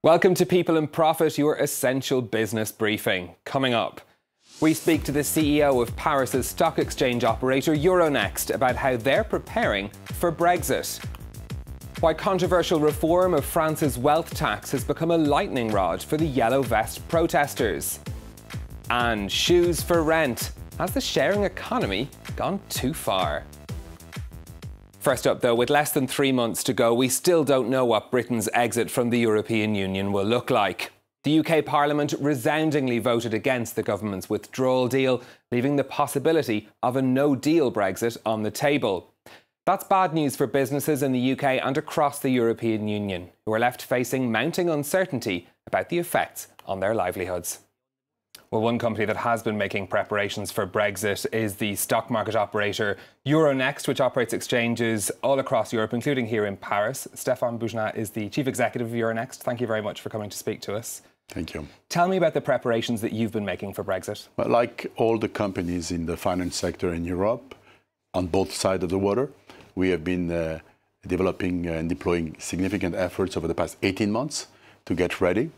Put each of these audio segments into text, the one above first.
Welcome to People and Profit, your essential business briefing. Coming up, we speak to the CEO of Paris's stock exchange operator Euronext about how they're preparing for Brexit. Why controversial reform of France's wealth tax has become a lightning rod for the yellow vest protesters. And shoes for rent. Has the sharing economy gone too far? First up, though, with less than 3 months to go, we still don't know what Britain's exit from the European Union will look like. The UK Parliament resoundingly voted against the government's withdrawal deal, leaving the possibility of a no-deal Brexit on the table. That's bad news for businesses in the UK and across the European Union, who are left facing mounting uncertainty about the effects on their livelihoods. Well, one company that has been making preparations for Brexit is the stock market operator Euronext, which operates exchanges all across Europe, including here in Paris. Stéphane Bougenat is the chief executive of Euronext. Thank you very much for coming to speak to us. Thank you. Tell me about the preparations that you've been making for Brexit. Well, like all the companies in the finance sector in Europe, on both sides of the water, we have been developing and deploying significant efforts over the past 18 months to get ready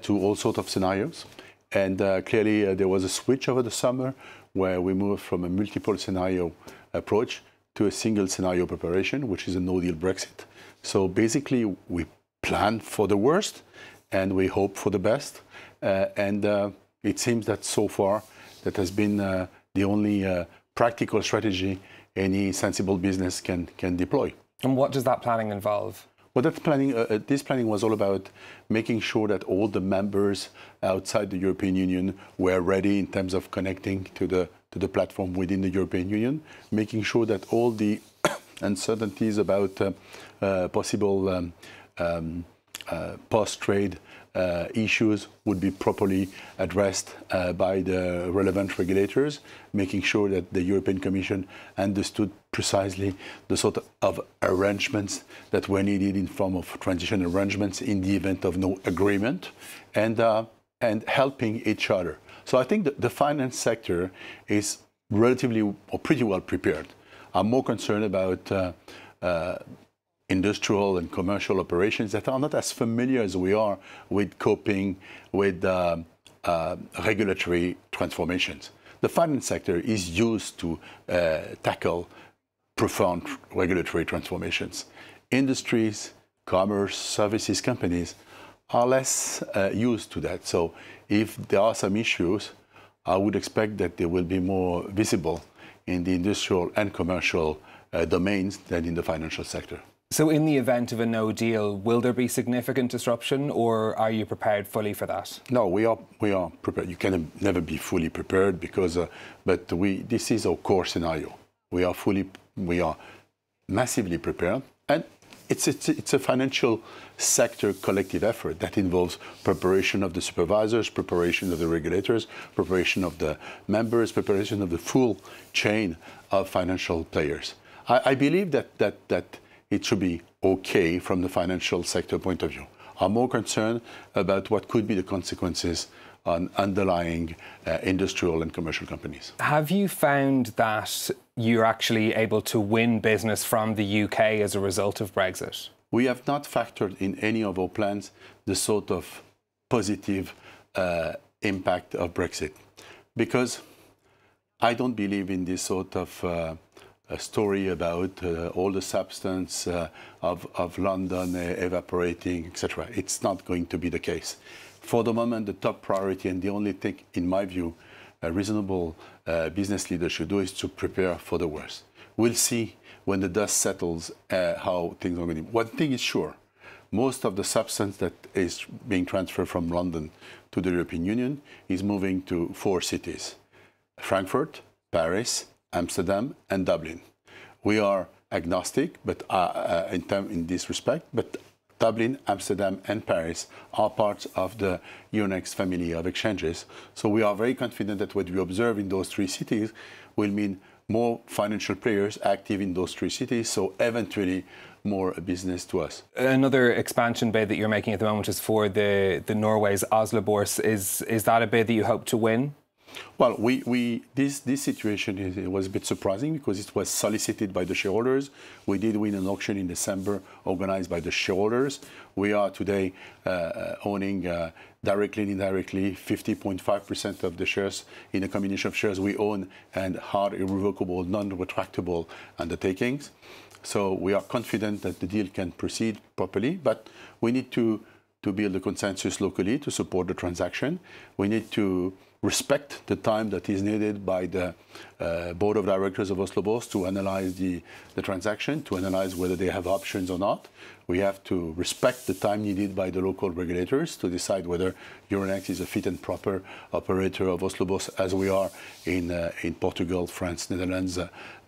to all sorts of scenarios. And clearly there was a switch over the summer where we moved from a multiple scenario approach to a single scenario preparation, which is a no-deal Brexit. So basically we plan for the worst and we hope for the best. It seems that so far that has been the only practical strategy any sensible business can deploy. And what does that planning involve? Well, this planning was all about making sure that all the members outside the European Union were ready in terms of connecting to the platform within the European Union, making sure that all the uncertainties about possible post-trade issues would be properly addressed by the relevant regulators, making sure that the European Commission understood precisely the sort of arrangements that were needed in form of transition arrangements in the event of no agreement, and helping each other. So I think the finance sector is relatively or pretty well prepared. I'm more concerned about industrial and commercial operations that are not as familiar as we are with coping with regulatory transformations. The finance sector is used to tackle profound regulatory transformations. Industries, commerce, services companies are less used to that. So if there are some issues, I would expect that they will be more visible in the industrial and commercial domains than in the financial sector. So in the event of a no deal, will there be significant disruption, or are you prepared fully for that? No, we are prepared. You can never be fully prepared because, this is our core scenario. We are massively prepared, and it's a financial sector collective effort that involves preparation of the supervisors, preparation of the regulators, preparation of the members, preparation of the full chain of financial players. I believe that it should be okay from the financial sector point of view. I'm more concerned about what could be the consequences on underlying industrial and commercial companies. Have you found that you're actually able to win business from the UK as a result of Brexit? We have not factored in any of our plans the sort of positive impact of Brexit, because I don't believe in this sort of a story about all the substance of London evaporating, etc. It's not going to be the case. For the moment, the top priority and the only thing, in my view, a reasonable business leader should do is to prepare for the worst. We'll see when the dust settles how things are going to be. One thing is sure, most of the substance that is being transferred from London to the European Union is moving to 4 cities: Frankfurt, Paris, Amsterdam and Dublin. We are agnostic, but in this respect, but Dublin, Amsterdam and Paris are parts of the Euronext family of exchanges. So we are very confident that what we observe in those 3 cities will mean more financial players active in those 3 cities, so eventually more business to us. Another expansion bid that you're making at the moment is for the Norway's Oslo Bourse. Is that a bid that you hope to win? Well, this situation it was a bit surprising because it was solicited by the shareholders. We did win an auction in December organized by the shareholders. We are today owning directly and indirectly 50.5% of the shares in a combination of shares we own and hard, irrevocable, non-retractable undertakings. So we are confident that the deal can proceed properly, but we need to build a consensus locally to support the transaction. We need to respect the time that is needed by the board of directors of Oslo Børs to analyze the transaction, to analyze whether they have options or not. We have to respect the time needed by the local regulators to decide whether Euronext is a fit and proper operator of Oslo Børs, as we are in Portugal, France, Netherlands,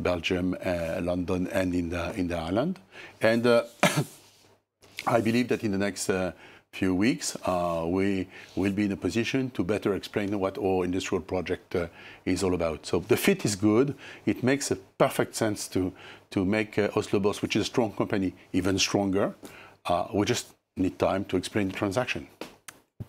Belgium, London, and in the island. And I believe that in the next few weeks, we will be in a position to better explain what our industrial project is all about. So the fit is good. It makes a perfect sense to make Oslo Børs, which is a strong company, even stronger. We just need time to explain the transaction.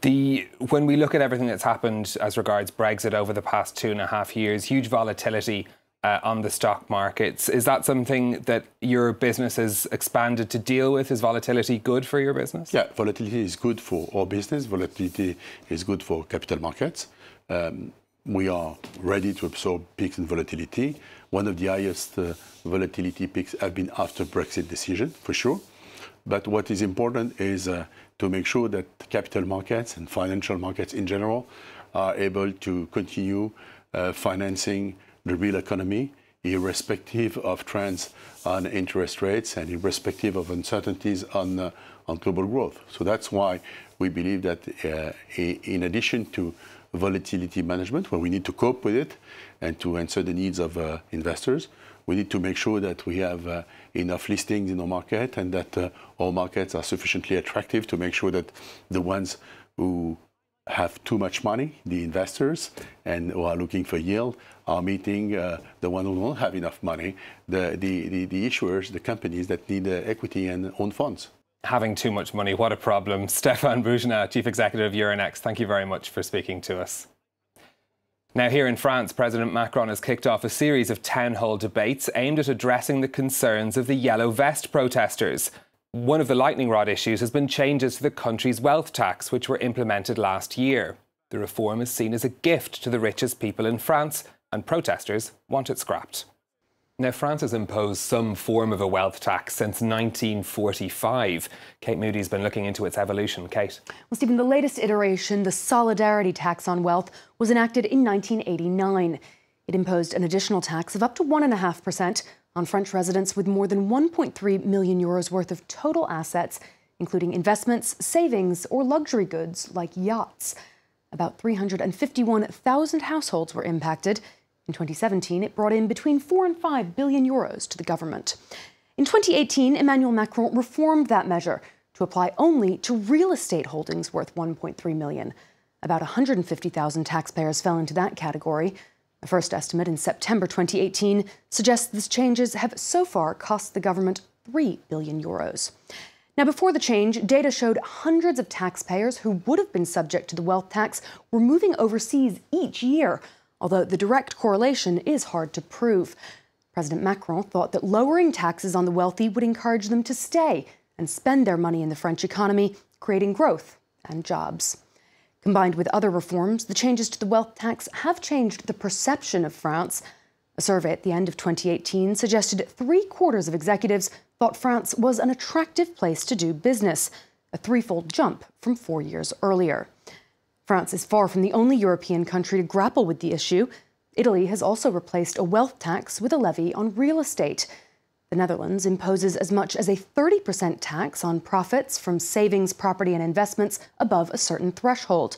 When we look at everything that's happened as regards Brexit over the past 2.5 years, huge volatility on the stock markets. Is that something that your business has expanded to deal with? Is volatility good for your business? Yeah, volatility is good for our business. Volatility is good for capital markets. We are ready to absorb peaks in volatility. One of the highest volatility peaks have been after Brexit decision, for sure. But what is important is to make sure that capital markets and financial markets in general are able to continue financing the real economy, irrespective of trends on interest rates and irrespective of uncertainties on global growth. So that's why we believe that in addition to volatility management, where we need to cope with it and to answer the needs of investors, we need to make sure that we have enough listings in our market and that all markets are sufficiently attractive to make sure that the ones who have too much money, the investors, and who are looking for yield, are meeting the ones who don't have enough money, the issuers, the companies that need equity and own funds. Having too much money, what a problem. Stéphane Boujnah, Chief Executive of Euronext, thank you very much for speaking to us. Now, here in France, President Macron has kicked off a series of town hall debates aimed at addressing the concerns of the Yellow Vest protesters. One of the lightning rod issues has been changes to the country's wealth tax, which were implemented last year. The reform is seen as a gift to the richest people in France, and protesters want it scrapped. Now, France has imposed some form of a wealth tax since 1945. Kate Moody's been looking into its evolution. Kate. Well, Stephen, the latest iteration, the solidarity tax on wealth, was enacted in 1989. It imposed an additional tax of up to 1.5% on French residents with more than 1.3 million euros worth of total assets, including investments, savings, or luxury goods like yachts. About 351,000 households were impacted. In 2017, it brought in between 4 and 5 billion euros to the government. In 2018, Emmanuel Macron reformed that measure to apply only to real estate holdings worth 1.3 million. About 150,000 taxpayers fell into that category. The first estimate in September 2018 suggests these changes have so far cost the government 3 billion euros. Now, before the change, data showed hundreds of taxpayers who would have been subject to the wealth tax were moving overseas each year, although the direct correlation is hard to prove. President Macron thought that lowering taxes on the wealthy would encourage them to stay and spend their money in the French economy, creating growth and jobs. Combined with other reforms, the changes to the wealth tax have changed the perception of France. A survey at the end of 2018 suggested 3/4 of executives thought France was an attractive place to do business, a threefold jump from 4 years earlier. France is far from the only European country to grapple with the issue. Italy has also replaced a wealth tax with a levy on real estate. The Netherlands imposes as much as a 30% tax on profits from savings, property and investments above a certain threshold.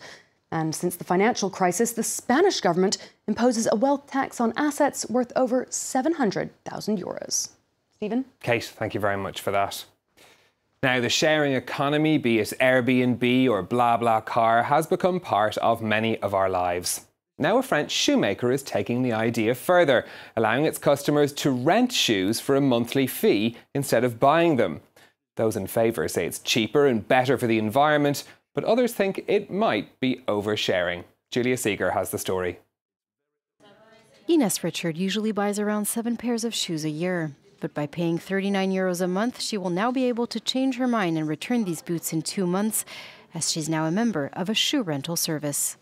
And since the financial crisis, the Spanish government imposes a wealth tax on assets worth over 700,000 euros. Stephen? Kate, thank you very much for that. Now, the sharing economy, be it Airbnb or BlaBlaCar, has become part of many of our lives. Now a French shoemaker is taking the idea further, allowing its customers to rent shoes for a monthly fee instead of buying them. Those in favour say it's cheaper and better for the environment, but others think it might be oversharing. Julia Seeger has the story. Ines Richard usually buys around 7 pairs of shoes a year. But by paying €39 a month, she will now be able to change her mind and return these boots in 2 months, as she's now a member of a shoe rental service.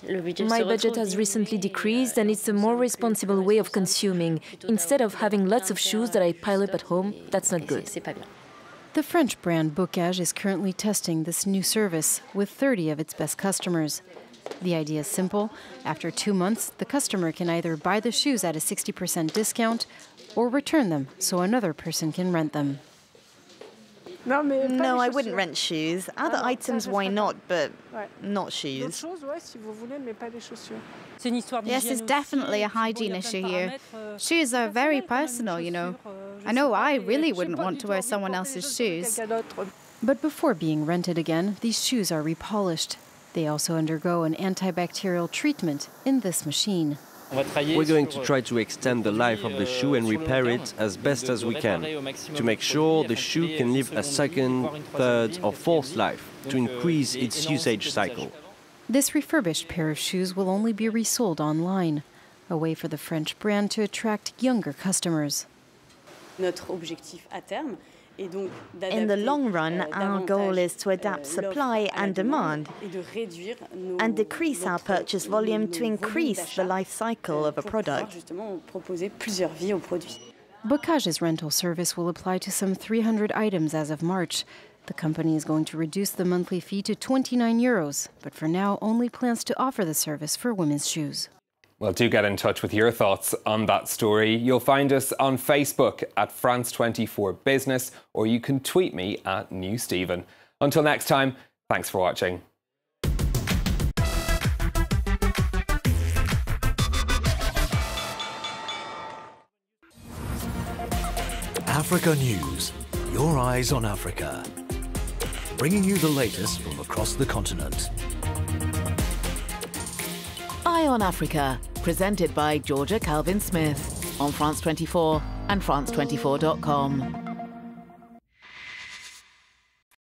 My budget has recently decreased, and it's a more responsible way of consuming. Instead of having lots of shoes that I pile up at home, that's not good. The French brand Bocage is currently testing this new service with 30 of its best customers. The idea is simple. After 2 months, the customer can either buy the shoes at a 60% discount or return them so another person can rent them. No, I wouldn't rent shoes. Other items, why not, but not shoes. Yes, it's definitely a hygiene issue here. Shoes are very personal, you know. I know I really wouldn't want to wear someone else's shoes. But before being rented again, these shoes are repolished. They also undergo an antibacterial treatment in this machine. We're going to try to extend the life of the shoe and repair it as best as we can, to make sure the shoe can live a second, third or fourth life, to increase its usage cycle. This refurbished pair of shoes will only be resold online, a way for the French brand to attract younger customers. In the long run, our goal is to adapt supply and demand and decrease our purchase volume to increase the life cycle of a product. Bocage's rental service will apply to some 300 items as of March. The company is going to reduce the monthly fee to €29, but for now only plans to offer the service for women's shoes. Well, do get in touch with your thoughts on that story. You'll find us on Facebook at France 24 Business, or you can tweet me at NewStephen. Until next time, thanks for watching. Africa News, your eyes on Africa. Bringing you the latest from across the continent. Eye on Africa, presented by Georgia Calvin-Smith on France 24 and France24.com.